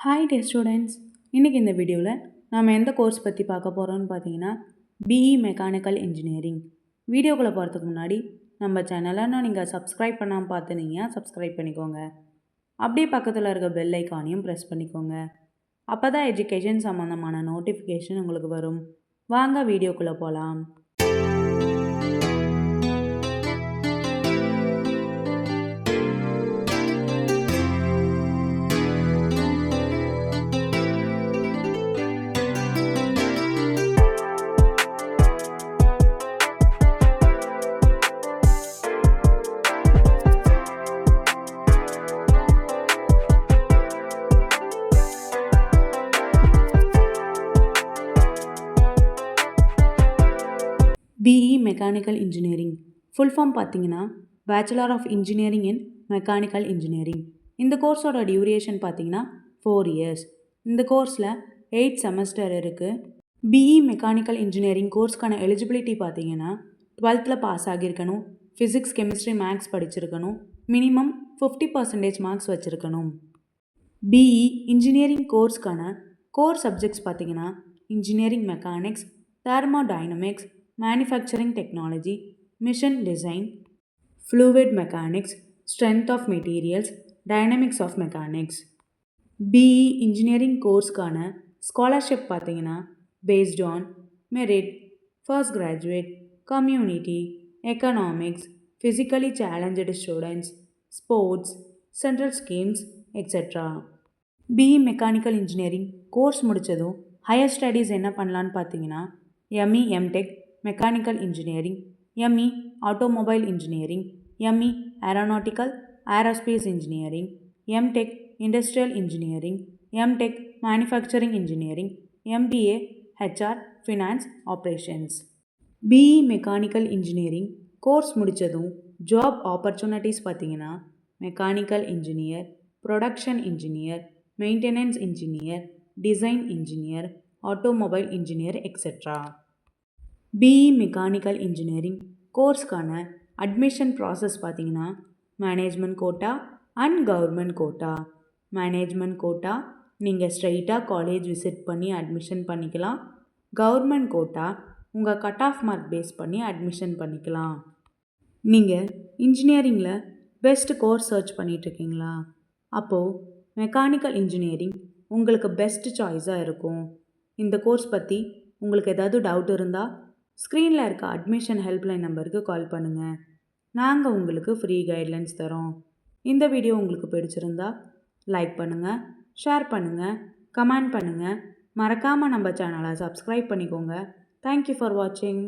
Hi டே students, இன்றைக்கி இந்த வீடியோவில் நாம் எந்த கோர்ஸ் பற்றி பார்க்க போகிறோம்னு பார்த்தீங்கன்னா பிஇ மெக்கானிக்கல் இன்ஜினியரிங். வீடியோக்குள்ளே போகிறதுக்கு முன்னாடி நம்ம சேனலை நீங்கள் சப்ஸ்கிரைப் பண்ணாமல் பார்த்துனீங்க, சப்ஸ்கிரைப் பண்ணிக்கோங்க. அப்படியே பக்கத்தில் இருக்க பெல் ஐக்கானையும் ப்ரெஸ் பண்ணிக்கோங்க. அப்போ தான் எஜுகேஷன் சம்மந்தமான நோட்டிஃபிகேஷன் உங்களுக்கு வரும். வாங்க வீடியோக்குள்ளே போகலாம். BE mechanical engineering full form பார்த்தீங்கன்னா bachelor of engineering in mechanical engineering. இந்த கோர்ஸோட டியூரேஷன் பார்த்தீங்கன்னா 4 இயர்ஸ். இந்த கோர்ஸில் 8 செமஸ்டர் இருக்குது. பிஇ மெக்கானிக்கல் இன்ஜினியரிங் கோர்ஸ்க்கான எலிஜிபிலிட்டி பார்த்தீங்கன்னா 12th பாஸ் ஆகியிருக்கணும், ஃபிசிக்ஸ் கெமிஸ்ட்ரி மேக்ஸ் படிச்சிருக்கணும், மினிமம் 50% மார்க்ஸ் வச்சுருக்கணும். பிஇ இன்ஜினியரிங் கோர்ஸ்க்கான கோர் சப்ஜெக்ட்ஸ் பார்த்தீங்கன்னா engineering mechanics, thermodynamics, manufacturing technology, mission design, fluid mechanics, strength of materials, dynamics of mechanics. BE engineering கோர்ஸ்க்கான scholarship பார்த்தீங்கன்னா based on merit, first graduate, community, economics, physically challenged students, sports, central schemes, etc. BE mechanical engineering course முடித்ததும் higher studies என்ன பண்ணலான்னு பார்த்தீங்கன்னா ME MTech mechanical engineering, ME automobile engineering, ME aeronautical aerospace engineering, MTech industrial engineering, MTech manufacturing engineering, MBA HR finance operations. BE mechanical engineering course முடித்ததும் job opportunities பார்த்தீங்கன்னா mechanical engineer, production engineer, maintenance engineer, design engineer, automobile engineer etcetera. பிஇ mechanical engineering கோர்ஸ்க்கான admission process பார்த்தீங்கன்னா management quota and government quota. Management quota நீங்கள் ஸ்ட்ரைட்டாக college visit பண்ணி admission பண்ணிக்கலாம். Government quota உங்கள் கட் ஆஃப் மார்க் பேஸ் பண்ணி admission பண்ணிக்கலாம். நீங்கள் இன்ஜினியரிங்கில் பெஸ்ட் கோர்ஸ் சர்ச் பண்ணிகிட்ருக்கீங்களா? அப்போது மெக்கானிக்கல் இன்ஜினியரிங் உங்களுக்கு பெஸ்ட் சாய்ஸாக இருக்கும். இந்த கோர்ஸ் பற்றி உங்களுக்கு ஏதாவது டவுட் இருந்தால் ஸ்க்ரீனில் இருக்க அட்மிஷன் ஹெல்ப்லைன் நம்பருக்கு கால் பண்ணுங்கள். நாங்கள் உங்களுக்கு ஃப்ரீ கைட்லைன்ஸ் தரோம். இந்த வீடியோ உங்களுக்கு பிடிச்சிருந்தா லைக் பண்ணுங்கள், ஷேர் பண்ணுங்கள், கமெண்ட் பண்ணுங்கள். மறக்காமல் நம்ம சேனலை சப்ஸ்கிரைப் பண்ணிக்கோங்க. தேங்க்யூ ஃபார் வாட்சிங்.